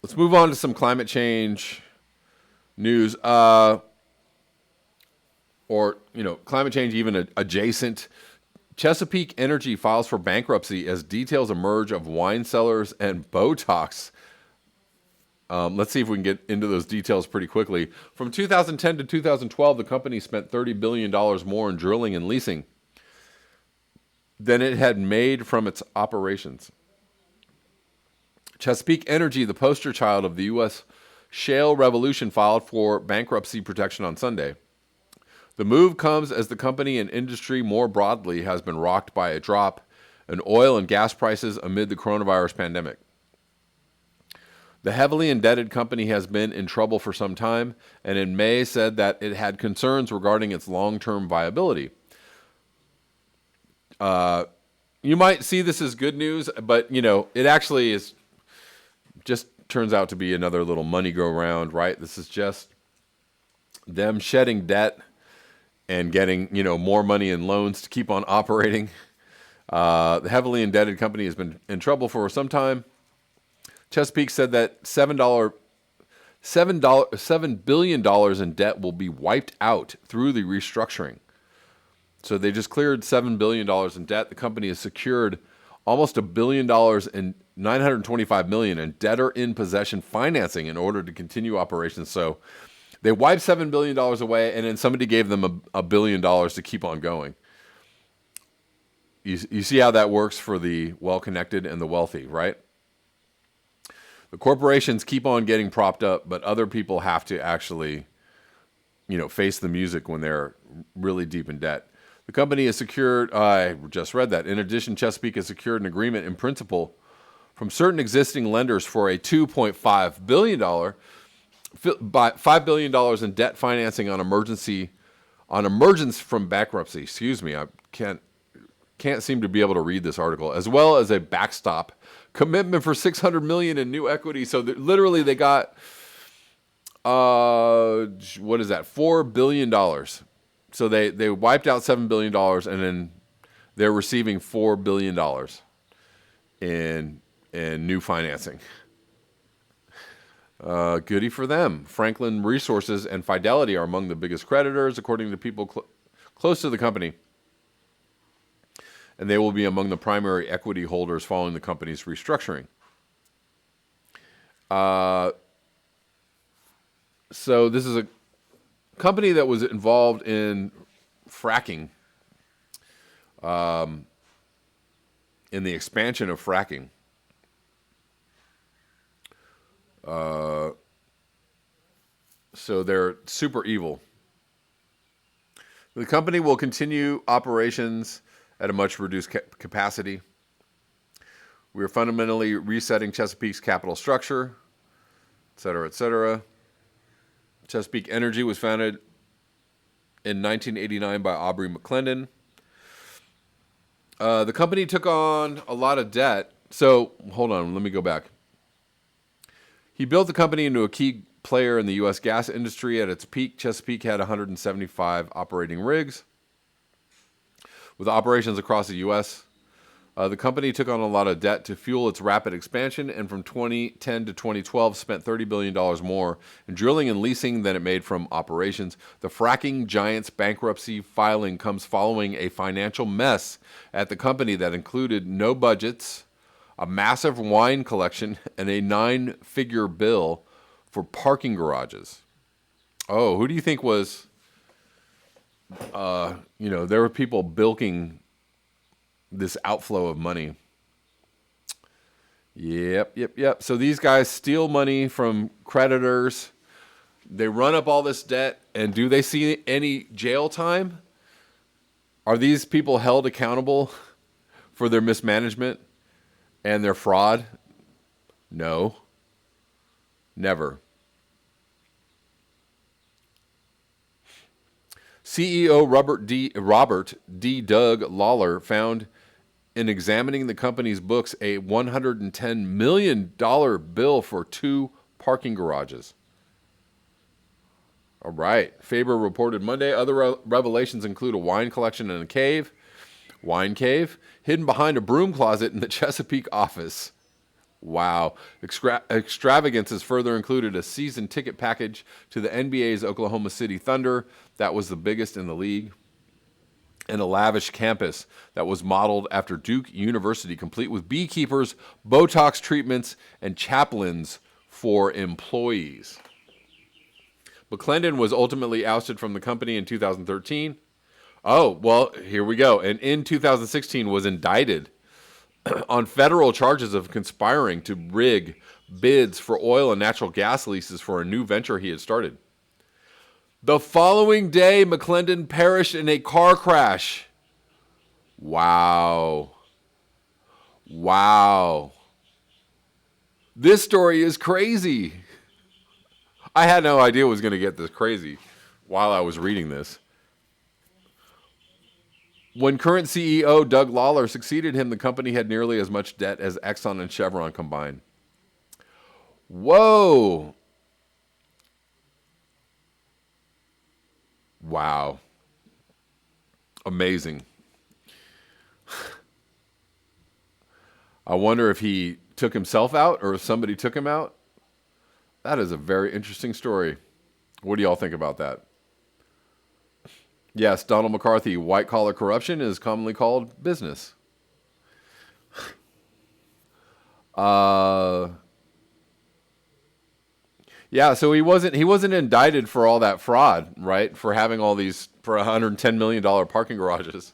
Let's move on to some climate change news. Climate change even adjacent. Chesapeake Energy files for bankruptcy as details emerge of wine cellars and Botox. Let's see if we can get into those details pretty quickly. From 2010 to 2012, the company spent $30 billion more in drilling and leasing than it had made from its operations. Chesapeake Energy, the poster child of the U.S. shale revolution, filed for bankruptcy protection on Sunday. The move comes as the company and industry more broadly has been rocked by a drop in oil and gas prices amid the coronavirus pandemic. The heavily indebted company has been in trouble for some time, and in May said that it had concerns regarding its long-term viability. You might see this as good news, but it actually is just turns out to be another little money go round, right? This is just them shedding debt and getting, more money in loans to keep on operating. The heavily indebted company has been in trouble for some time. Chesapeake said that $7 billion in debt will be wiped out through the restructuring. So they just cleared $7 billion in debt. The company has secured almost $1 billion and $925 million in debtor in possession financing in order to continue operations. So they wiped $7 billion away, and then somebody gave them $1 billion to keep on going. You see how that works for the well-connected and the wealthy, right? The corporations keep on getting propped up, but other people have to actually, face the music when they're really deep in debt. The company has secured, I just read that. In addition, Chesapeake has secured an agreement in principle from certain existing lenders for a $2.5 billion, $5 billion in debt financing on emergence from bankruptcy. Excuse me, I can't seem to be able to read this article, as well as a backstop commitment for $600 million in new equity. So literally they got, $4 billion. So they wiped out $7 billion, and then they're receiving $4 billion in new financing. Goody for them. Franklin Resources and Fidelity are among the biggest creditors, according to people close to the company. And they will be among the primary equity holders following the company's restructuring. So this is a company that was involved in fracking, in the expansion of fracking. So they're super evil. The company will continue operations at a much reduced capacity. We are fundamentally resetting Chesapeake's capital structure, et cetera, et cetera. Chesapeake Energy was founded in 1989 by Aubrey McClendon. The company took on a lot of debt. So, hold on, let me go back. He built the company into a key player in the U.S. gas industry. At its peak, Chesapeake had 175 operating rigs. With operations across the U.S., the company took on a lot of debt to fuel its rapid expansion, and from 2010 to 2012 spent $30 billion more in drilling and leasing than it made from operations. The fracking giant's bankruptcy filing comes following a financial mess at the company that included no budgets, a massive wine collection, and a 9-figure bill for parking garages. Oh, who do you think was, there were people bilking this outflow of money. Yep. So these guys steal money from creditors. They run up all this debt, and do they see any jail time? Are these people held accountable for their mismanagement and their fraud? No. Never. CEO Robert D. Doug Lawler found in examining the company's books a $110 million bill for 2 parking garages. All right. Faber reported Monday other revelations include a wine collection in a wine cave, hidden behind a broom closet in the Chesapeake office. Wow. Extravagances further included a season ticket package to the NBA's Oklahoma City Thunder that was the biggest in the league, and a lavish campus that was modeled after Duke University, complete with beekeepers, Botox treatments, and chaplains for employees. McClendon was ultimately ousted from the company in 2013. Oh, well, here we go. And in 2016 was indicted on federal charges of conspiring to rig bids for oil and natural gas leases for a new venture he had started. The following day, McClendon perished in a car crash. Wow. Wow. This story is crazy. I had no idea it was going to get this crazy while I was reading this. When current CEO Doug Lawler succeeded him, the company had nearly as much debt as Exxon and Chevron combined. Whoa. Wow. Amazing. I wonder if he took himself out or if somebody took him out. That is a very interesting story. What do y'all think about that? Yes, Donald McCarthy, white-collar corruption is commonly called business. Yeah, so he wasn't indicted for all that fraud, right? For having all these for $110 million parking garages.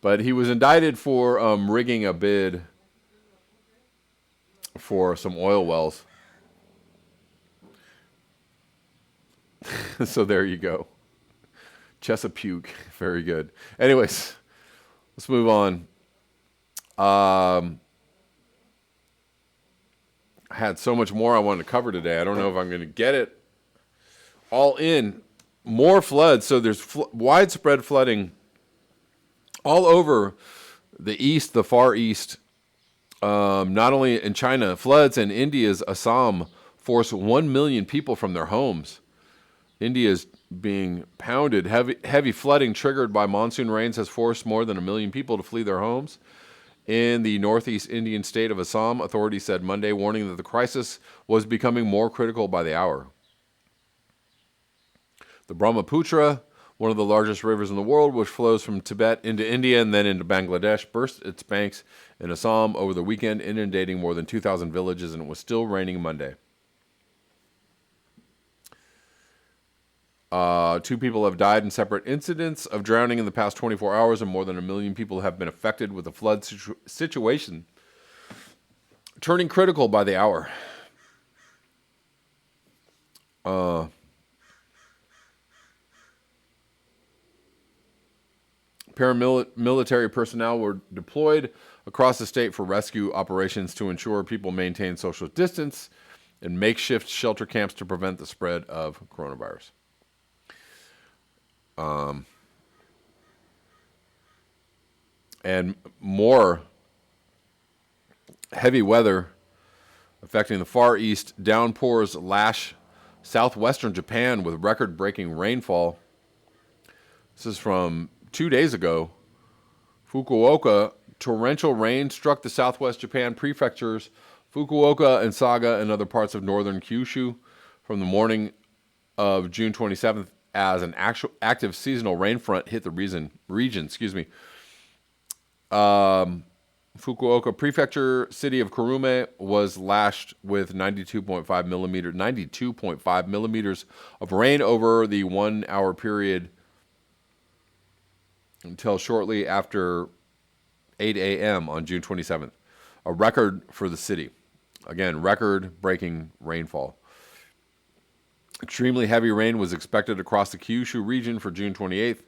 But he was indicted for rigging a bid for some oil wells. So there you go. Chesapeake, very good. Anyways, let's move on. I had so much more I wanted to cover today. I don't know if I'm going to get it all in. More floods. So there's widespread flooding all over the east, the far east. Not only in China, floods in India's Assam force 1 million people from their homes. India is being pounded. Heavy flooding triggered by monsoon rains has forced more than 1 million people to flee their homes. In the northeast Indian state of Assam, authorities said Monday, warning that the crisis was becoming more critical by the hour. The Brahmaputra, one of the largest rivers in the world, which flows from Tibet into India and then into Bangladesh, burst its banks in Assam over the weekend, inundating more than 2,000 villages, and it was still raining Monday. 2 people have died in separate incidents of drowning in the past 24 hours, and more than 1 million people have been affected with the flood situation turning critical by the hour. Paramilitary personnel were deployed across the state for rescue operations to ensure people maintain social distance and makeshift shelter camps to prevent the spread of coronavirus. And more heavy weather affecting the Far East. Downpours lash southwestern Japan with record-breaking rainfall. This is from 2 days ago. Fukuoka, torrential rain struck the southwest Japan prefectures, Fukuoka and Saga, and other parts of northern Kyushu from the morning of June 27th as an active seasonal rain front hit the region. Fukuoka Prefecture, city of Kurume, was lashed with 92.5 millimeters of rain over the 1 hour period until shortly after 8 a.m. on June 27th. A record for the city. Again, record-breaking rainfall. Extremely heavy rain was expected across the Kyushu region for June 28th.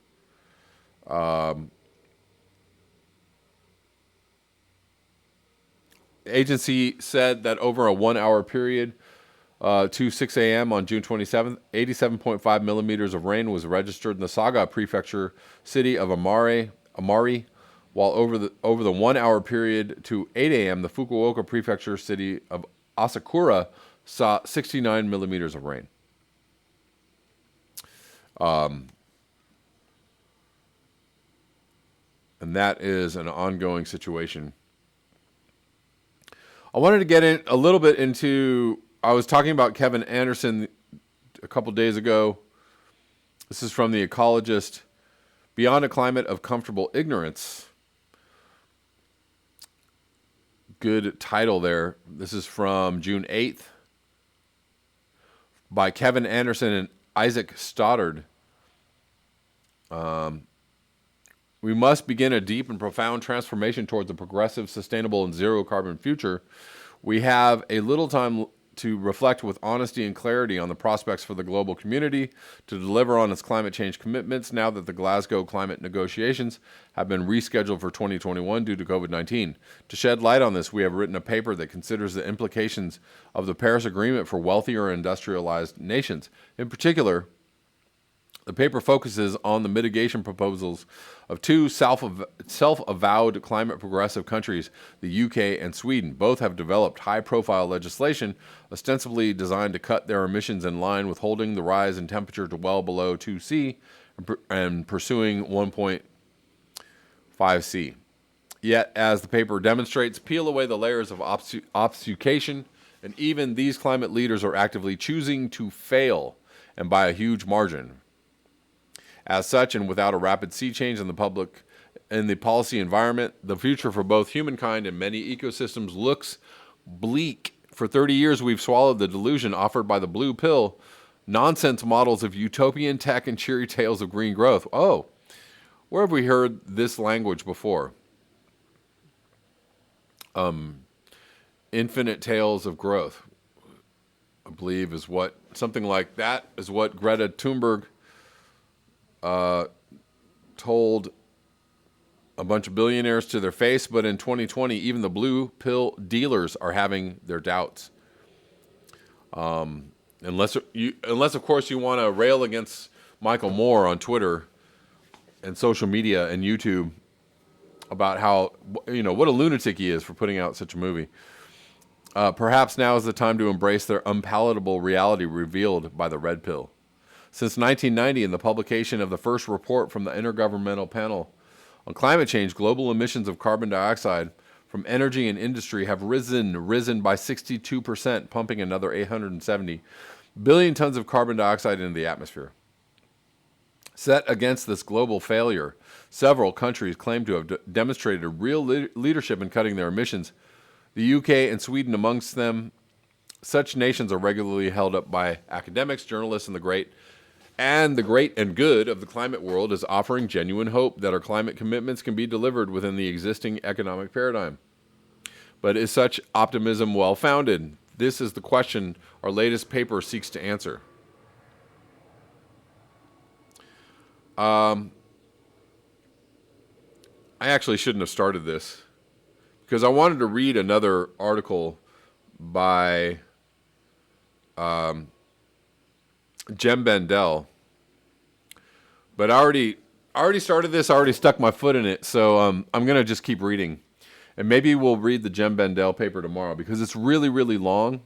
The agency said that over a 1 hour period to 6 a.m. on June 27th, 87.5 millimeters of rain was registered in the Saga Prefecture city of Amari, while over the 1 hour period to 8 a.m., the Fukuoka Prefecture city of Asakura saw 69 millimeters of rain. And that is an ongoing situation. I wanted to get in a little bit into, I was talking about Kevin Anderson a couple days ago. This is from The Ecologist. Beyond a Climate of Comfortable Ignorance. Good title there. This is from June 8th by Kevin Anderson and Isaac Stoddard. We must begin a deep and profound transformation towards a progressive, sustainable, and zero-carbon future. We have a little time to reflect with honesty and clarity on the prospects for the global community to deliver on its climate change commitments now that the Glasgow climate negotiations have been rescheduled for 2021 due to COVID-19. To shed light on this, we have written a paper that considers the implications of the Paris Agreement for wealthier industrialized nations. In particular, the paper focuses on the mitigation proposals of two self-avowed climate progressive countries, the UK and Sweden. Both have developed high-profile legislation ostensibly designed to cut their emissions in line with holding the rise in temperature to well below 2°C and pursuing 1.5°C. Yet, as the paper demonstrates, peel away the layers of obfuscation, and even these climate leaders are actively choosing to fail, and by a huge margin. As such, and without a rapid sea change in the policy environment, the future for both humankind and many ecosystems looks bleak. For 30 years, we've swallowed the delusion offered by the blue pill, nonsense models of utopian tech and cheery tales of green growth. Oh, where have we heard this language before? Infinite tales of growth, I believe, is what, something like that is what Greta Thunberg told a bunch of billionaires to their face, but in 2020, even the blue pill dealers are having their doubts. Unless of course you want to rail against Michael Moore on Twitter and social media and YouTube about how, what a lunatic he is for putting out such a movie. Perhaps now is the time to embrace their unpalatable reality revealed by the red pill. Since 1990 and the publication of the first report from the Intergovernmental Panel on Climate Change, global emissions of carbon dioxide from energy and industry have risen by 62%, pumping another 870 billion tons of carbon dioxide into the atmosphere. Set against this global failure, several countries claim to have demonstrated a real leadership in cutting their emissions. The UK and Sweden amongst them. Such nations are regularly held up by academics, journalists, and the great and good of the climate world is offering genuine hope that our climate commitments can be delivered within the existing economic paradigm. But is such optimism well-founded? This is the question our latest paper seeks to answer. I actually shouldn't have started this because I wanted to read another article by Jem Bendell, but I already started this. I already stuck my foot in it, so I'm going to just keep reading. And maybe we'll read the Jem Bendell paper tomorrow because it's really, really long,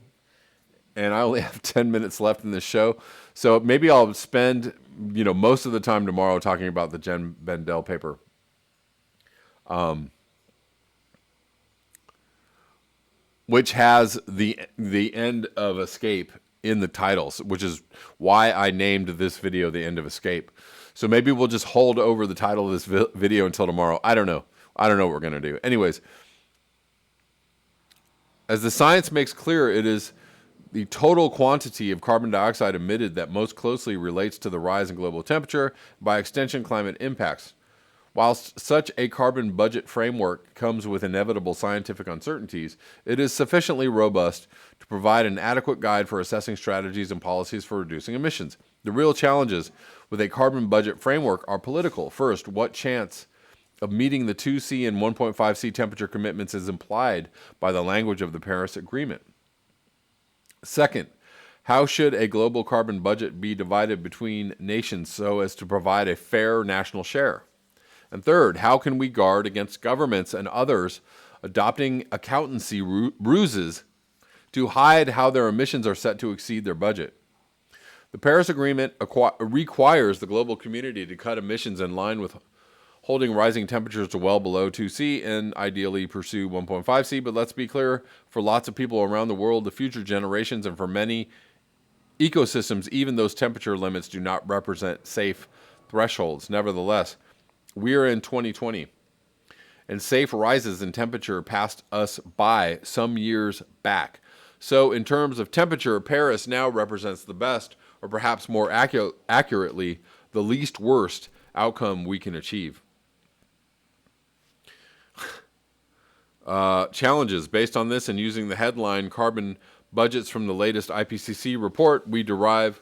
and I only have 10 minutes left in this show. So maybe I'll spend most of the time tomorrow talking about the Jem Bendell paper. Which has the end of Escape in the titles, which is why I named this video The End of Escape. So maybe we'll just hold over the title of this video until tomorrow. I don't know what we're going to do. Anyways, as the science makes clear, it is the total quantity of carbon dioxide emitted that most closely relates to the rise in global temperature, by extension climate impacts. Whilst such a carbon budget framework comes with inevitable scientific uncertainties, it is sufficiently robust to provide an adequate guide for assessing strategies and policies for reducing emissions. The real challenges with a carbon budget framework are political. First, what chance of meeting the 2°C and 1.5°C temperature commitments is implied by the language of the Paris Agreement? Second, how should a global carbon budget be divided between nations so as to provide a fair national share? And third, how can we guard against governments and others adopting accountancy ruses to hide how their emissions are set to exceed their budget? The Paris Agreement requires the global community to cut emissions in line with holding rising temperatures to well below 2C and ideally pursue 1.5C. But let's be clear, for lots of people around the world, the future generations, and for many ecosystems, even those temperature limits do not represent safe thresholds. Nevertheless, we are in 2020, and safe rises in temperature passed us by some years back. So in terms of temperature, Paris now represents the best, or perhaps more accurately, the least worst outcome we can achieve. Challenges. Based on this and using the headline carbon budgets from the latest IPCC report, we derive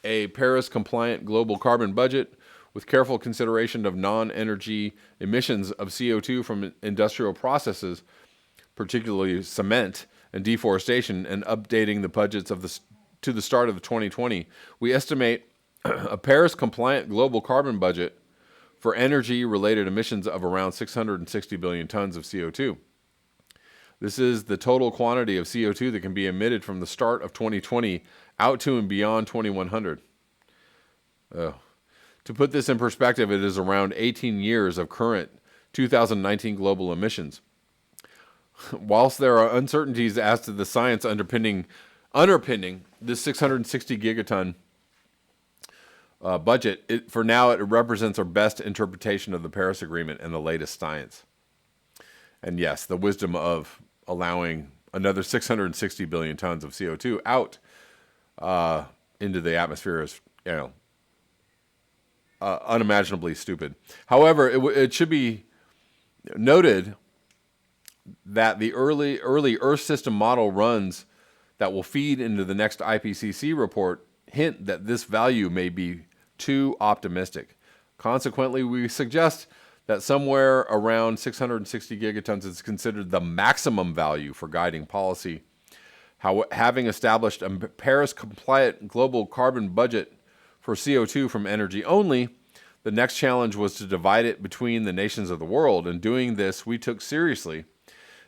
a Paris-compliant global carbon budget with careful consideration of non-energy emissions of CO2 from industrial processes, particularly cement and deforestation, and updating the budgets to the start of 2020. We estimate a Paris-compliant global carbon budget for energy-related emissions of around 660 billion tons of CO2. This is the total quantity of CO2 that can be emitted from the start of 2020 out to and beyond 2100. To put this in perspective, it is around 18 years of current 2019 global emissions. Whilst there are uncertainties as to the science underpinning this 660 gigaton budget, for now it represents our best interpretation of the Paris Agreement and the latest science. And yes, the wisdom of allowing another 660 billion tons of CO2 out into the atmosphere is, unimaginably stupid. However, it should be noted that the early Earth system model runs that will feed into the next IPCC report hint that this value may be too optimistic. Consequently, we suggest that somewhere around 660 gigatons is considered the maximum value for guiding policy. Having established a Paris-compliant global carbon budget for CO2 from energy only, the next challenge was to divide it between the nations of the world. In doing this, we took seriously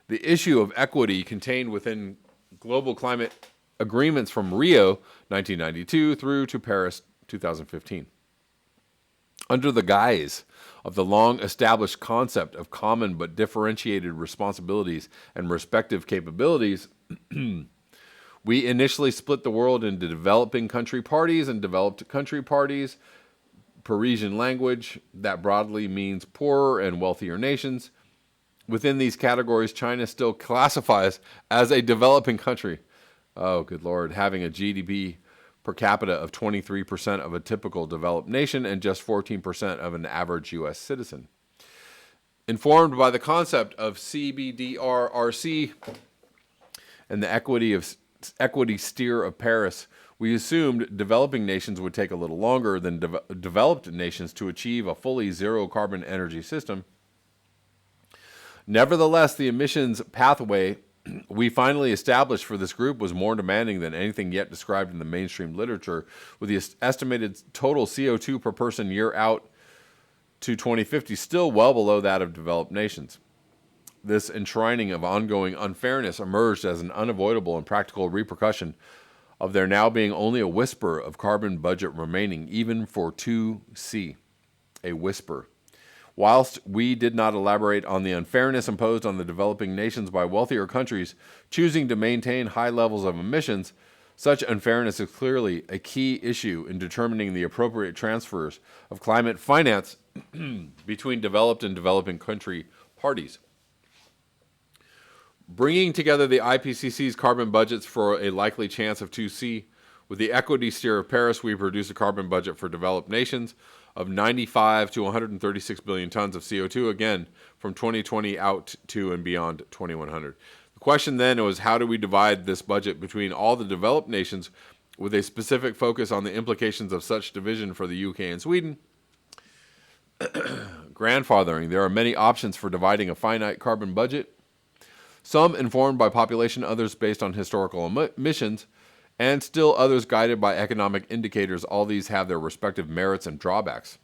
the issue of equity contained within global climate agreements from Rio 1992 through to Paris 2015. Under the guise of the long-established concept of common but differentiated responsibilities and respective capabilities, we initially split the world into developing country parties and developed country parties. Parisian language, that broadly means poorer and wealthier nations. Within these categories, China still classifies as a developing country. Oh, good Lord. Having a GDP per capita of 23% of a typical developed nation and just 14% of an average U.S. citizen. Informed by the concept of CBDRRC and the equity steer of Paris, we assumed developing nations would take a little longer than developed nations to achieve a fully zero carbon energy system. Nevertheless, the emissions pathway we finally established for this group was more demanding than anything yet described in the mainstream literature, with the estimated total CO2 per person year out to 2050 still well below that of developed nations. This enshrining of ongoing unfairness emerged as an unavoidable and practical repercussion of there now being only a whisper of carbon budget remaining, even for 2C. A whisper. Whilst we did not elaborate on the unfairness imposed on the developing nations by wealthier countries choosing to maintain high levels of emissions, such unfairness is clearly a key issue in determining the appropriate transfers of climate finance between developed and developing country parties. Bringing together the IPCC's carbon budgets for a likely chance of 2C, with the equity steer of Paris, we produce a carbon budget for developed nations of 95 to 136 billion tons of CO2, again, from 2020 out to and beyond 2100. The question then was, how do we divide this budget between all the developed nations with a specific focus on the implications of such division for the UK and Sweden? Grandfathering. There are many options for dividing a finite carbon budget, some informed by population, others based on historical emissions, and still others guided by economic indicators. All these have their respective merits and drawbacks.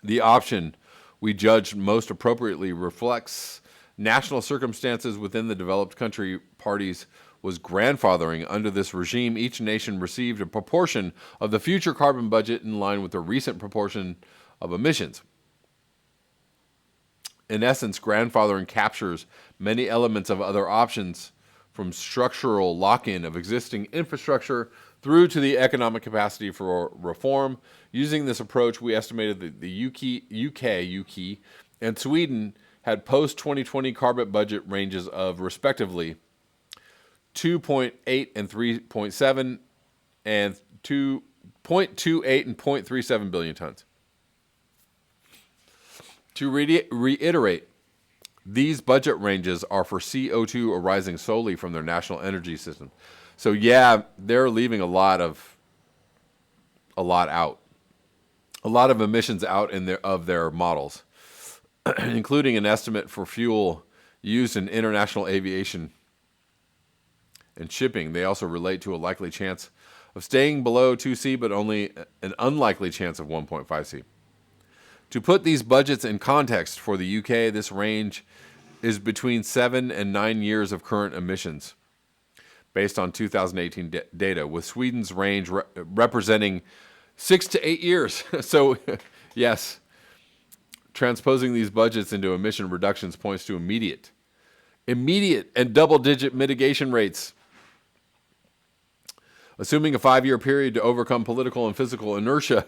The option we judged most appropriately reflects national circumstances within the developed country parties was grandfathering. Under this regime, each nation received a proportion of the future carbon budget in line with the recent proportion of emissions. in essence, grandfathering captures many elements of other options, from structural lock-in of existing infrastructure through to the economic capacity for reform. Using this approach, we estimated that the UK, and Sweden had post-2020 carbon budget ranges of, respectively, 2.8 and 3.7 and 2.28 and 0.37 billion tons. To reiterate, these budget ranges are for CO2 arising solely from their national energy system. So yeah, they're leaving a lot out, a lot of emissions out of their models, including an estimate for fuel used in international aviation and shipping. They also relate to a likely chance of staying below 2C, but only an unlikely chance of 1.5C. To put these budgets in context for the UK, this range is between 7 and 9 years of current emissions, based on 2018 data, with Sweden's range representing 6 to 8 years. So, yes, transposing these budgets into emission reductions points to immediate and double-digit mitigation rates. Assuming a 5-year period to overcome political and physical inertia,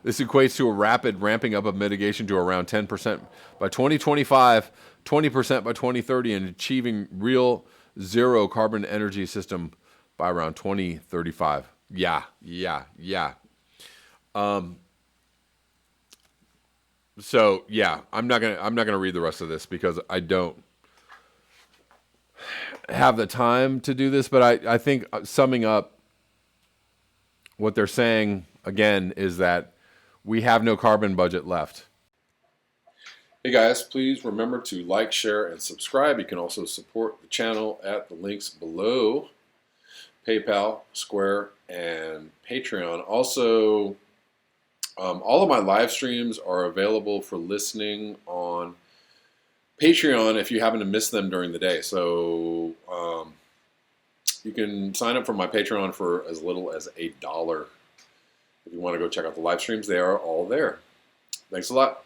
this equates to a rapid ramping up of mitigation to around 10% by 2025, 20% by 2030, and achieving real zero carbon energy system by around 2035. Yeah. So yeah, I'm not gonna read the rest of this because I don't have the time to do this. But I think summing up what they're saying again is that we have no carbon budget left. Hey guys, please remember to like, share, and subscribe. You can also support the channel at the links below: PayPal, Square, and Patreon. Also, all of my live streams are available for listening on Patreon if you happen to miss them during the day. So you can sign up for my Patreon for as little as $1. If you want to go check out the live streams, they are all there. Thanks a lot.